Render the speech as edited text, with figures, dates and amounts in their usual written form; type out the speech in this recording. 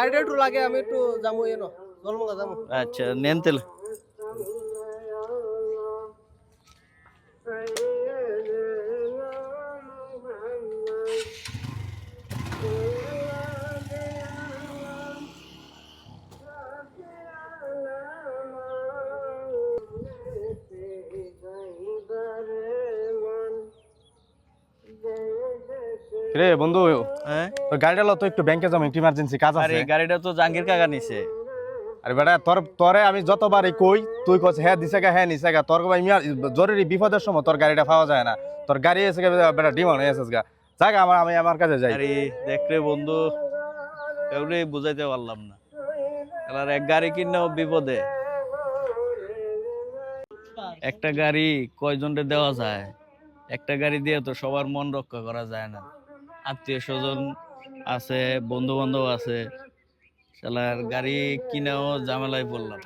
গাড়িটা একটু লাগে, আমি একটু যাবো এনো জলমগা যাবো। আচ্ছা নেন তাহলে। রে বন্ধু, হ্যাঁ তোর গাড়িটা লো তো, একটু ব্যাংকে যাবো, একটু ইমার্জেন্সি কাজ আরে আছে। গাড়িটা তো জাহাঙ্গীর কাকা নিছে। আরে বেটা, তোরে আমি যতবারই কই, তুই কস হ্যাঁ দিছে গা, হ্যাঁ নিছে গা। তোর জরুরি বিপদের সময় তোর গাড়িটা পাওয়া যায় না। তোর গাড়ি এসে বেটা ডিমান্ড হয়ে আছে গা। জায়গা আমি আমার কাছে যাই। আরে দেখ রে বন্ধু, কেউরে বুঝাইতে পারলাম না। এবার এক গাড়ি কিনেও বিপদে। একটা গাড়ি কয়জনকে দেওয়া যায়? একটা গাড়ি দিয়ে তো সবার মন রক্ষা করা যায় না। আত্মীয় স্বজন আছে, বন্ধু বান্ধব আছে, শালার গাড়ি কিনেও ঝামেলায় পড়লাম।